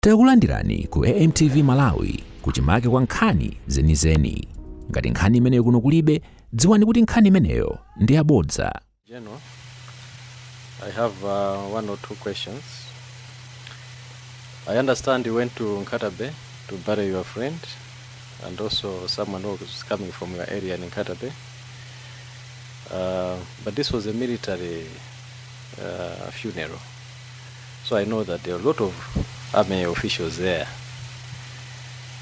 Takulandirani ku AMTV Malawi kuchimake kwa nkhani zenizeni. Ngati nkhani imeneyo kuno kulibe, dziwani kuti nkhani imeneyo ndi yabodza. General, I have one or two questions. I understand you went to Nkatabe to bury your friend and also someone who was coming from your area in Nkatabe. But this was a military funeral. So I know that there are a lot of army officials there.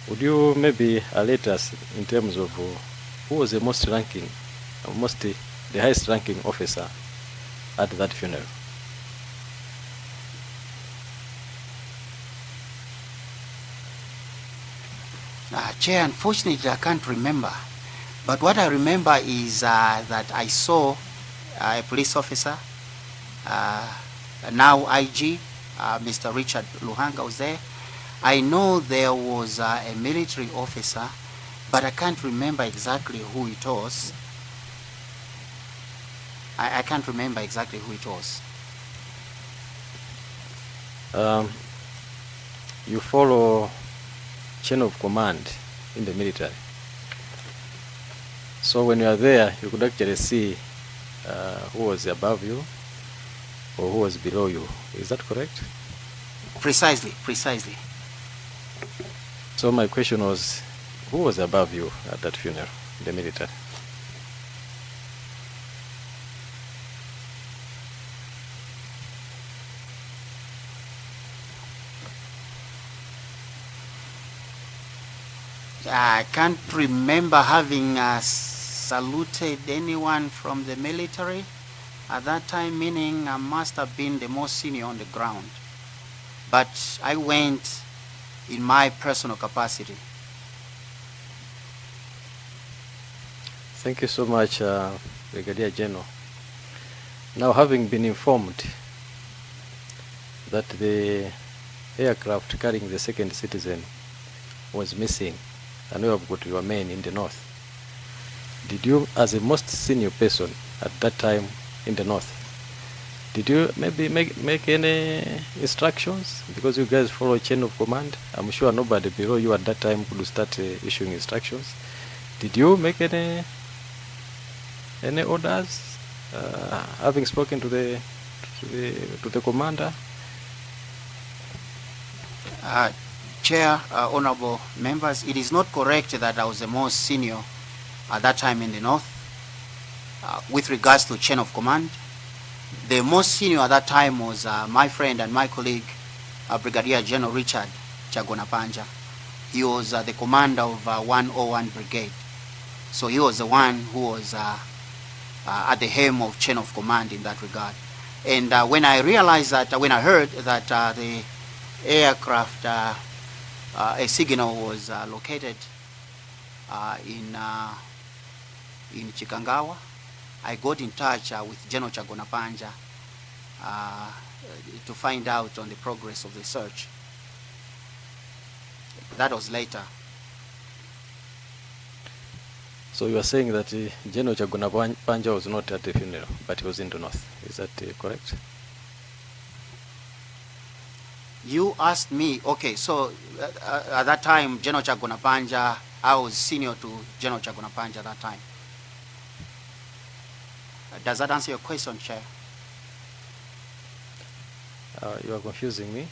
Would you maybe alert us in terms of who was the the highest ranking officer at that funeral? Chair, unfortunately I can't remember. But what I remember is that I saw a police officer, now IG, Mr. Richard Luhanga was there. I know there was a military officer, but I can't remember exactly who it was. I can't remember exactly who it was. You follow chain of command in the military. So when you are there, you could actually see who was above you or who was below you. Is that correct? Precisely. So my question was, who was above you at that funeral in the military? I can't remember having saluted anyone from the military at that time, meaning I must have been the most senior on the ground. But I went in my personal capacity. Thank you so much, Brigadier General. Now, having been informed that the aircraft carrying the second citizen was missing, and we have got your men in the north, did you, as a most senior person at that time in the north, did you maybe make any instructions? Because you guys follow chain of command. I'm sure nobody below you at that time could start issuing instructions. Did you make any orders, having spoken to the commander? Chair, honorable members, it is not correct that I was the most senior at that time in the north. With regards to chain of command, the most senior at that time was my friend and my colleague, Brigadier General Richard Chagonapanja. He was the commander of 101 Brigade. So he was the one who was at the helm of chain of command in that regard. And when I realized that, when I heard that the aircraft, a signal was located in Chikangawa, I got in touch with General Chagonapanja to find out on the progress of the search. That was later. So you are saying that General Chagonapanja was not at the funeral, but he was in the north. Is that correct? You asked me, okay, so at that time, General Chagonapanja, I was senior to General Chagonapanja at that time. Does that answer your question, Chair? You are confusing me.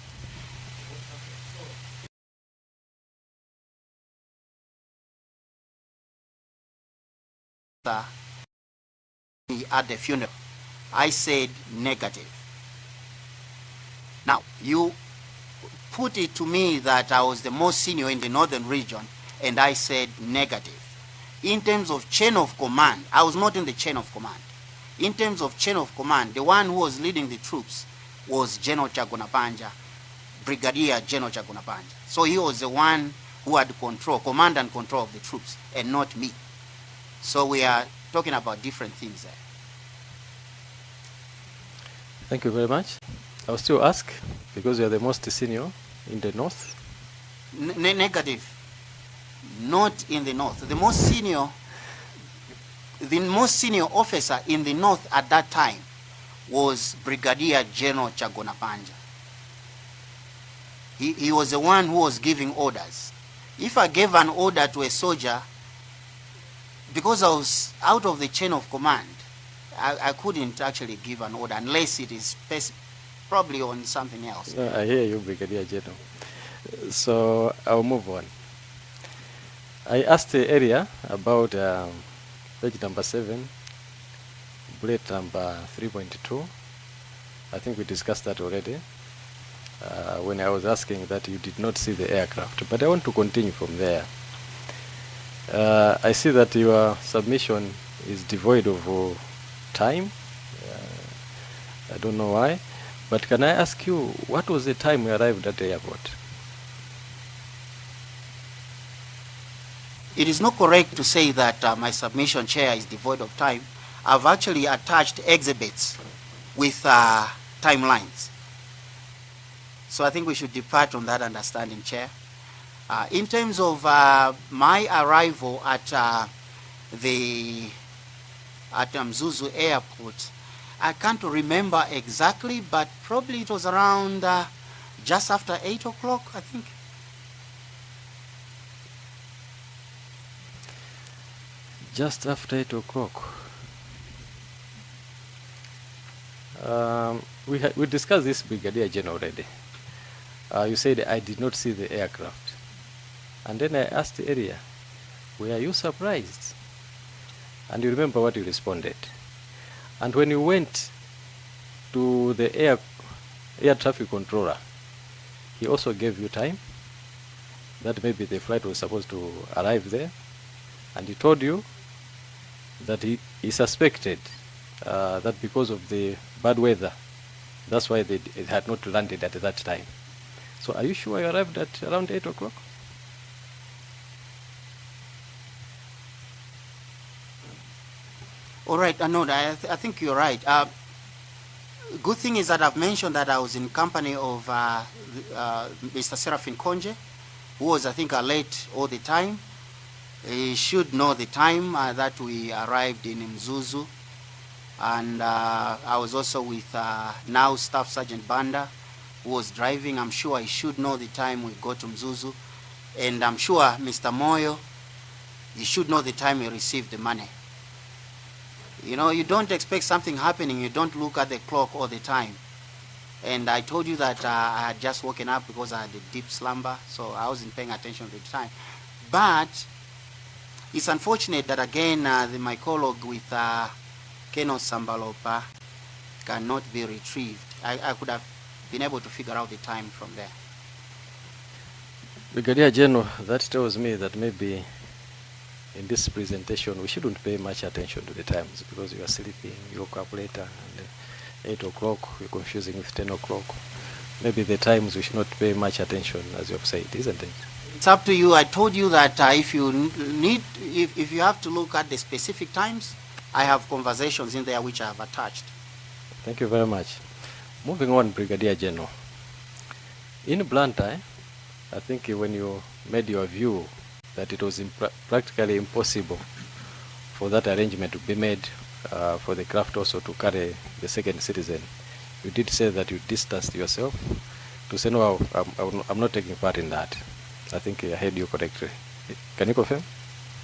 At the funeral, I said negative. Now, you put it to me that I was the most senior in the northern region, and I said negative. In terms of chain of command, I was not in the chain of command. In terms of chain of command, the one who was leading the troops was General Chagonapanja, Brigadier General Chagonapanja. So he was the one who had command and control of the troops, and not me. So we are talking about different things there. Thank you very much. I will still ask, because you are the most senior in the north. Negative. Not in the north. The most senior officer in the north at that time was Brigadier General Chagonapanja. He was the one who was giving orders. If I gave an order to a soldier, because I was out of the chain of command, I couldn't actually give an order unless it is probably on something else. I hear you, Brigadier General. So I'll move on. I asked earlier about page number 7, bullet number 3.2. I think we discussed that already when I was asking that you did not see the aircraft. But I want to continue from there. I see that your submission is devoid of time. I don't know why. But can I ask you, what was the time you arrived at the airport? It is not correct to say that my submission, Chair, is devoid of time. I've actually attached exhibits with timelines. So I think we should depart on that understanding, Chair. In terms of my arrival at Mzuzu Airport, I can't remember exactly, but probably it was around just after 8 o'clock, I think. Just after 8 o'clock. We discussed this, Brigadier General, already. You said I did not see the aircraft. And then I asked earlier, were you surprised? And you remember what you responded. And when you went to the air traffic controller, he also gave you time that maybe the flight was supposed to arrive there. And he told you that he suspected that because of the bad weather, that's why it had not landed at that time. So are you sure you arrived at around 8 o'clock? All right, no, I think you're right. Good thing is that I've mentioned that I was in company of Mr. Serafin Konje, who was, I think, late all the time. He should know the time that we arrived in Mzuzu. And I was also with now Staff Sergeant Banda, who was driving. I'm sure he should know the time we got to Mzuzu. And I'm sure Mr. Moyo, he should know the time he received the money. You know, you don't expect something happening, you don't look at the clock all the time. And I told you that I had just woken up because I had a deep slumber, so I wasn't paying attention to the time. But it's unfortunate that, again, my colleague with Keno Sambalopa cannot be retrieved. I could have been able to figure out the time from there. Brigadier General, that tells me that maybe in this presentation we shouldn't pay much attention to the times because you are sleeping, you woke up later, and 8 o'clock, you're confusing with 10 o'clock. Maybe the times we should not pay much attention, as you have said, isn't it? It's up to you. I told you that if you have to look at the specific times, I have conversations in there which I have attached. Thank you very much. Moving on, Brigadier General. In Blantyre, I think when you made your view that it was practically impossible for that arrangement to be made for the craft also to carry the second citizen, you did say that you distanced yourself to say, no, I'm not taking part in that. I think I heard you correctly. Can you confirm?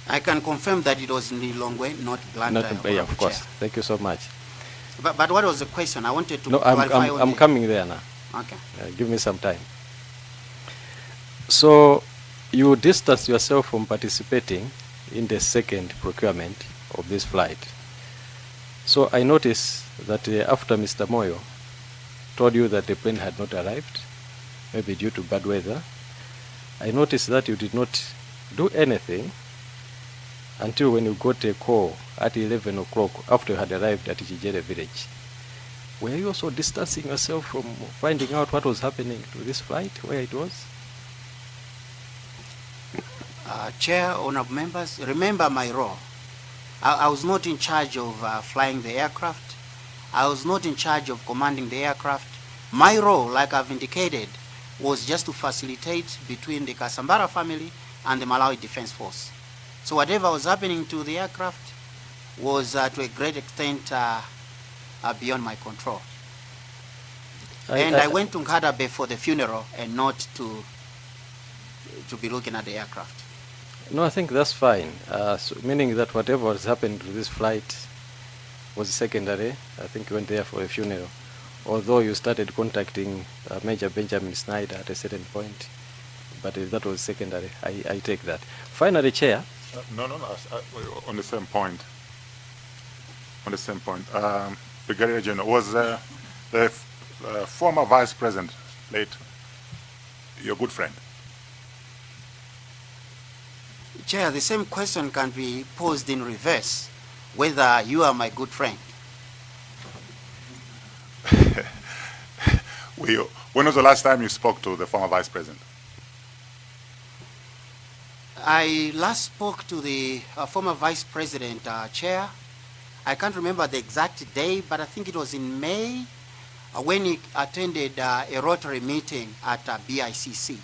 I can confirm that it was in Lilongwe, not Blantyre. Yeah, of course. Thank you so much. But what was the question? I wanted to clarify. I'm coming there now. Okay. Give me some time. So you distanced yourself from participating in the second procurement of this flight. So I noticed that after Mr. Moyo told you that the plane had not arrived, maybe due to bad weather, I noticed that you did not do anything until when you got a call at 11 o'clock after you had arrived at Jijere village. Were you also distancing yourself from finding out what was happening to this flight, where it was? Chair, honorable members, remember my role. I was not in charge of flying the aircraft. I was not in charge of commanding the aircraft. My role, like I've indicated, was just to facilitate between the Kasambara family and the Malawi Defense Force. So whatever was happening to the aircraft was to a great extent beyond my control. I went to Nkadabe for the funeral and not to be looking at the aircraft. No, I think that's fine. So meaning that whatever has happened to this flight was secondary. I think you went there for a funeral. Although you started contacting Major Benjamin Snyder at a certain point, but that was secondary. I take that. Finally, Chair. No. On the same point. Brigadier General, was the former Vice President, late, your good friend? Chair, the same question can be posed in reverse, whether you are my good friend. When was the last time you spoke to the former Vice President? I last spoke to the former Vice President, Chair. I can't remember the exact day, but I think it was in May when he attended a Rotary meeting at BICC.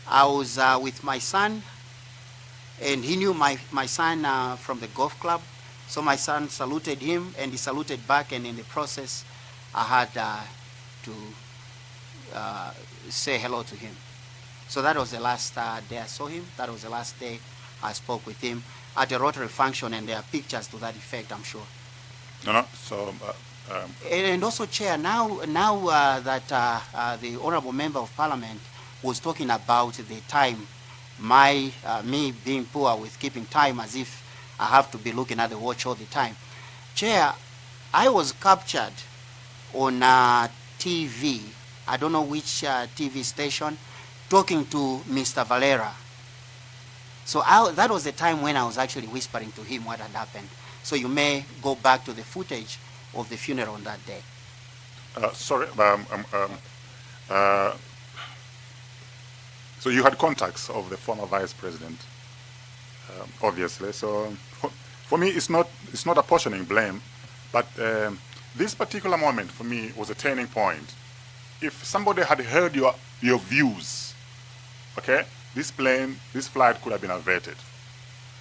I was with my son, and he knew my son from the golf club. So my son saluted him, and he saluted back, and in the process, I had to say hello to him. So that was the last day I saw him. That was the last day I spoke with him at a Rotary function, and there are pictures to that effect, I'm sure. No. So. And also, Chair, now that the Honorable Member of Parliament was talking about the time, me being poor with keeping time, as if I have to be looking at the watch all the time. Chair, I was captured on TV, I don't know which TV station, talking to Mr. Valera. So that was the time when I was actually whispering to him what had happened. So you may go back to the footage of the funeral on that day. Sorry, so you had contacts of the former Vice President, obviously. So for me, it's not apportioning blame, but this particular moment for me was a turning point. If somebody had heard your views, okay, this flight could have been averted.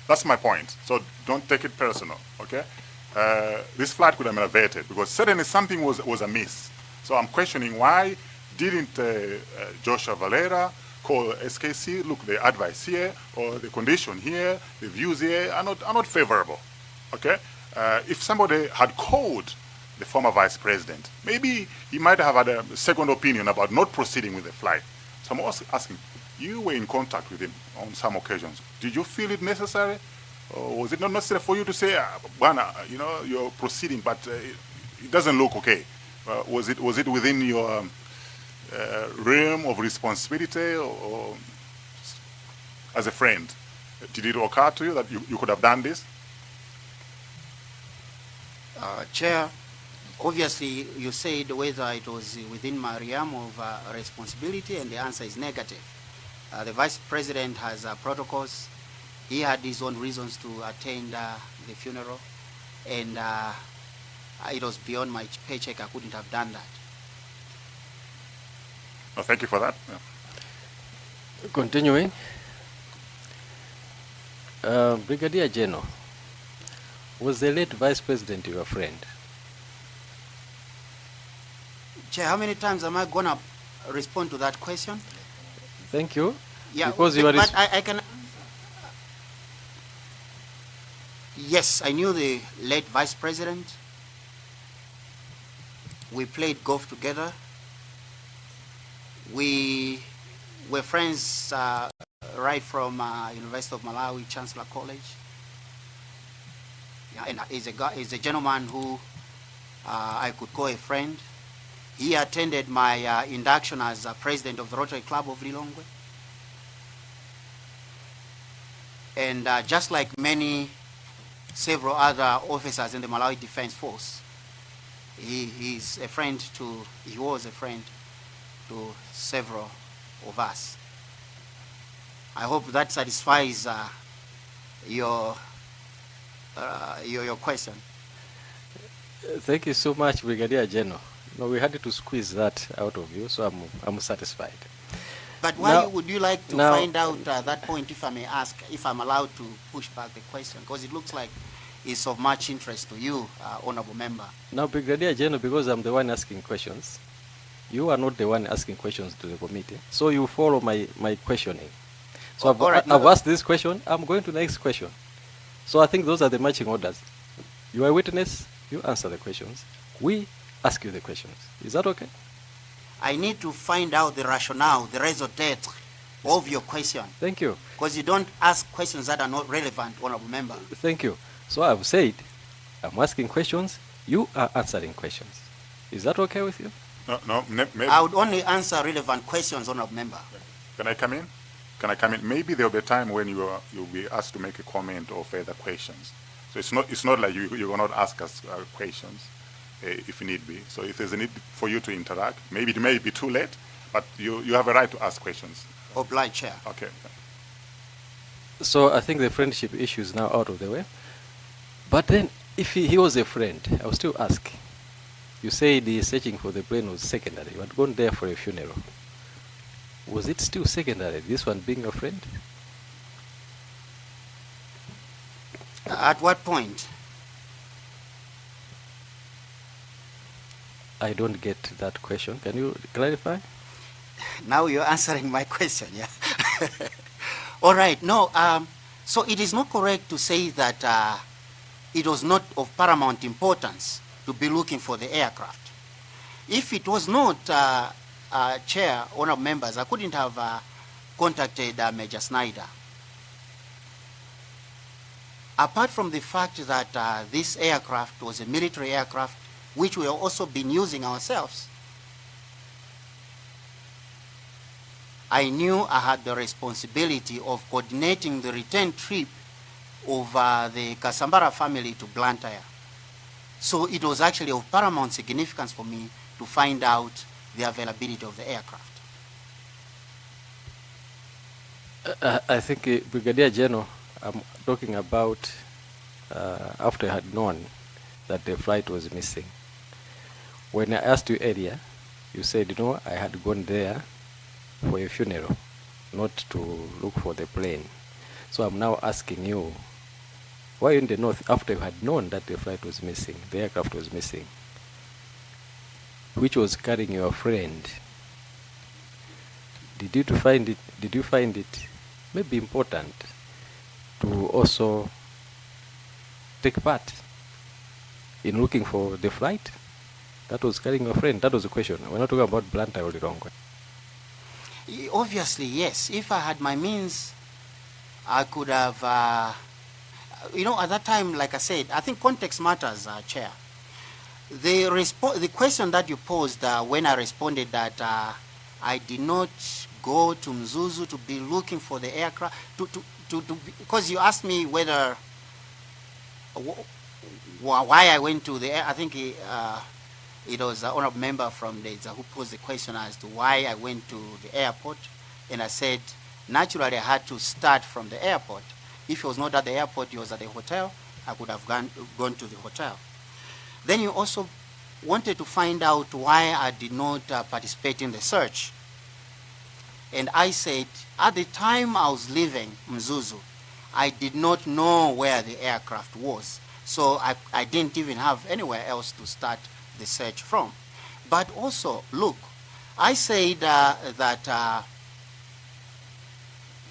That's my point. So don't take it personal, okay? This flight could have been averted because certainly something was amiss. So I'm questioning why didn't Joshua Valera call SKC? Look, the advice here or the condition here, the views here are not favorable, okay? If somebody had called the former Vice President, maybe he might have had a second opinion about not proceeding with the flight. So I'm also asking, you were in contact with him on some occasions. Did you feel it necessary? Or was it not necessary for you to say, Bwana, you're proceeding, but it doesn't look okay? Was it within your realm of responsibility or as a friend? Did it occur to you that you could have done this? Chair, obviously you said whether it was within my realm of responsibility, and the answer is negative. The Vice President has protocols. He had his own reasons to attend the funeral, and it was beyond my paycheck. I couldn't have done that. Well, thank you for that. Yeah. Continuing. Brigadier General, was the late Vice President your friend? Chair, how many times am I going to respond to that question? Thank you. Yeah, because you are but I can... Yes, I knew the late Vice President. We played golf together. We were friends right from University of Malawi, Chancellor College. Yeah, and he's a gentleman who I could call a friend. He attended my induction as president of the Rotary Club of Lilongwe. And just like several other officers in the Malawi Defense Force, he was a friend to several of us. I hope that satisfies your question. Thank you so much, Brigadier General. No, we had to squeeze that out of you, so I'm satisfied. But why would you like to find out that point, if I may ask, if I'm allowed to push back the question? Because it looks like it's of much interest to you, Honorable Member. Now, Brigadier General, because I'm the one asking questions, You are not the one asking questions to the committee, so you follow my questioning. So All right, I've no. asked this question, I'm going to the next question. So I think those are the matching orders. You are a witness, you answer the questions. We ask you the questions. Is that okay? I need to find out the rationale, the raison d'etre of your question. Thank you. Because you don't ask questions that are not relevant, Honorable Member. Thank you. So I've said, I'm asking questions, you are answering questions. Is that okay with you? No, maybe. I would only answer relevant questions, Honorable Member. Can I come in? Can I come in? Maybe there will be a time when you'll be asked to make a comment or further questions. So it's not like you will not ask us questions if need be. So if there's a need for you to interact, maybe it may be too late, but you have a right to ask questions. Obliged, Chair. Okay. So I think the friendship issue is now out of the way. But then, if he was a friend, I will still ask. You said the searching for the plane was secondary. You had gone there for a funeral. Was it still secondary, this one being your friend? At what point? I don't get that question. Can you clarify? Now you're answering my question, yeah? All right, no, so it is not correct to say that it was not of paramount importance to be looking for the aircraft. If it was not, Chair, honorable members, I couldn't have contacted Major Snyder. Apart from the fact that this aircraft was a military aircraft, which we have also been using ourselves, I knew I had the responsibility of coordinating the return trip of the Kasambara family to Blantyre. So it was actually of paramount significance for me to find out the availability of the aircraft. I think Brigadier General, I'm talking about after I had known that the flight was missing. When I asked you earlier, you said, no, I had gone there for a funeral, not to look for the plane. So I'm now asking you, why in the north after you had known that the flight was missing, the aircraft was missing, which was carrying your friend? Did you find it maybe important to also take part in looking for the flight that was carrying your friend? That was the question. We're not talking about Blantyre or Lilongwe. Obviously, yes. If I had my means, I could have, at that time, like I said, I think context matters, Chair. The question that you posed when I responded that I did not go to Mzuzu to be looking for the aircraft, because you asked me whether, why I went to the I think it was the honorable member from the who posed the question as to why I went to the airport, and I said, naturally I had to start from the airport. If he was not at the airport, he was at the hotel, I could have gone to the hotel. Then you also wanted to find out why I did not participate in the search. And I said, at the time I was leaving Mzuzu, I did not know where the aircraft was. So I didn't even have anywhere else to start the search from. But also, look, I said that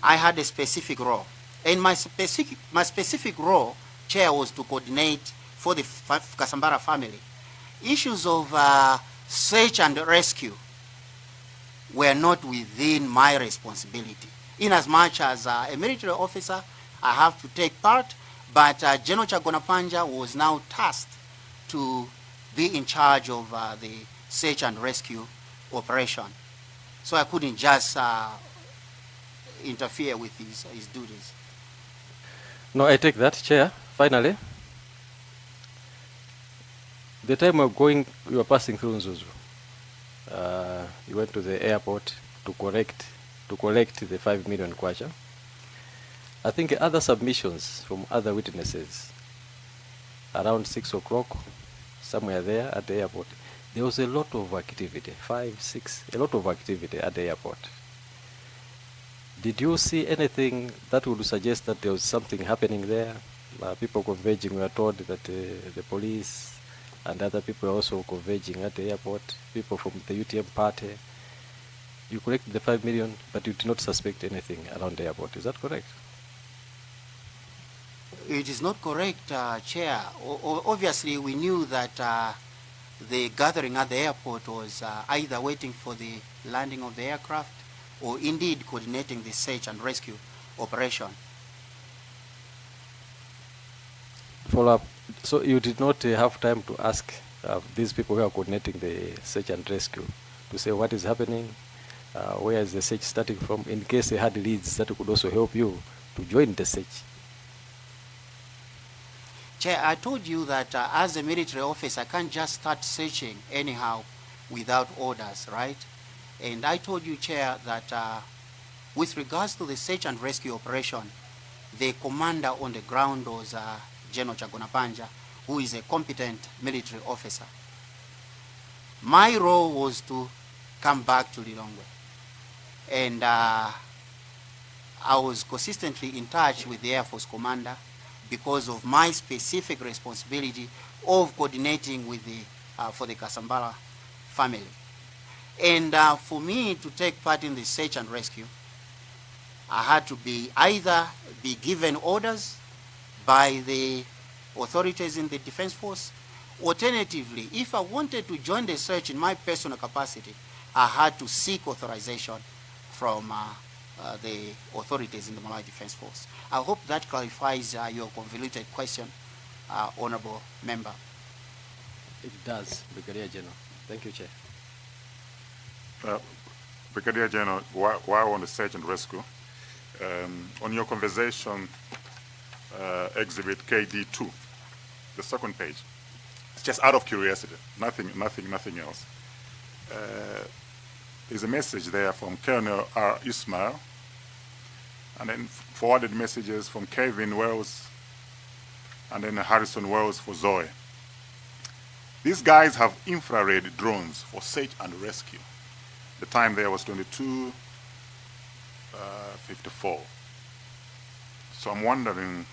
I had a specific role. And my specific role, Chair, was to coordinate for the Kasambara family. Issues of search and rescue were not within my responsibility. In as much as a military officer, I have to take part, but General Chagonapanja was now tasked to be in charge of the search and rescue operation. So I couldn't just interfere with his duties. No, I take that, Chair. Finally, the time you were passing through Mzuzu, you went to the airport to collect the 5 million kwacha. I think other submissions from other witnesses, around 6 o'clock, somewhere there at the airport, there was a lot of activity, 5, 6, a lot of activity at the airport. Did you see anything that would suggest that there was something happening there? People converging, we were told that the police and other people also converging at the airport, people from the UTM party. You collected the 5 million, but you did not suspect anything around the airport. Is that correct? It is not correct, Chair. Obviously, we knew that the gathering at the airport was either waiting for the landing of the aircraft or indeed coordinating the search and rescue operation. Follow up. So you did not have time to ask these people who are coordinating the search and rescue to say what is happening, where is the search starting from, in case they had leads that could also help you to join the search? Chair, I told you that as a military officer, I can't just start searching anyhow without orders, right? And I told you, Chair, that with regards to the search and rescue operation, the commander on the ground was General Chagonapanja, who is a competent military officer. My role was to come back to Lilongwe. And I was consistently in touch with the Air Force commander because of my specific responsibility of coordinating with the for the Kasambala family. And for me to take part in the search and rescue, I had to be either be given orders by the authorities in the Defense Force. Alternatively, if I wanted to join the search in my personal capacity, I had to seek authorization from the authorities in the Malawi Defense Force. I hope that clarifies your convoluted question, Honorable Member. It does, Brigadier General. Thank you, Chair. Brigadier General, while on the search and rescue, on your conversation exhibit KD2, the second page, it's just out of curiosity, nothing else. There's a message there from Colonel R. Ismail, and then forwarded messages from Kevin Wells, and then Harrison Wells for Zoe. These guys have infrared drones for search and rescue. The time there was 22:54. So I'm wondering,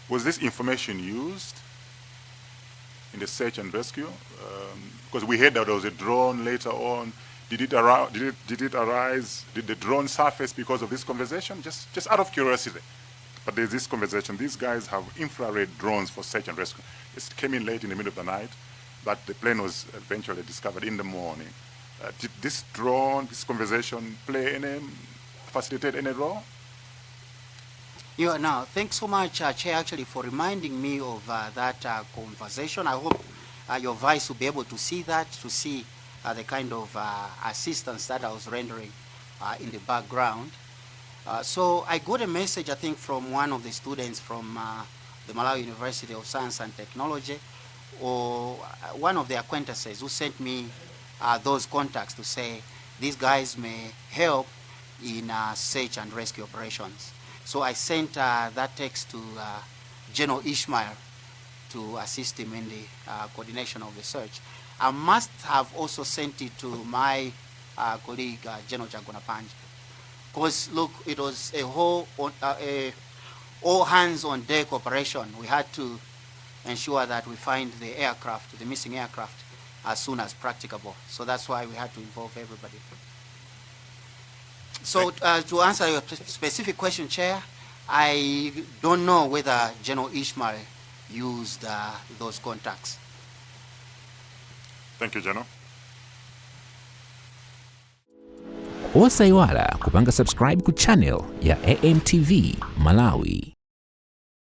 was this information used in the search and rescue? Because we heard that there was a drone later on. Did it arise? Did the drone surface because of this conversation? Just out of curiosity. But there's this conversation. These guys have infrared drones for search and rescue. It came in late in the middle of the night, but the plane was eventually discovered in the morning. Did this drone, this conversation, facilitate any role? Yeah, now, thanks so much, Chair, actually, for reminding me of that conversation. I hope your Vice will be able to see that, to see the kind of assistance that I was rendering in the background. So I got a message, I think, from one of the students from the Malawi University of Science and Technology, or one of the acquaintances who sent me those contacts to say these guys may help in search and rescue operations. So I sent that text to General Ishmael to assist him in the coordination of the search. I must have also sent it to my colleague, General Chagonapanja. Because, look, it was a whole all hands on deck operation. We had to ensure that we find the aircraft, the missing aircraft, as soon as practicable. So that's why we had to involve everybody. So to answer your specific question, Chair, I don't know whether General Ishmael used those contacts. Thank you, General. Osaiwala kupanga subscribe ku channel ya AMTV Malawi.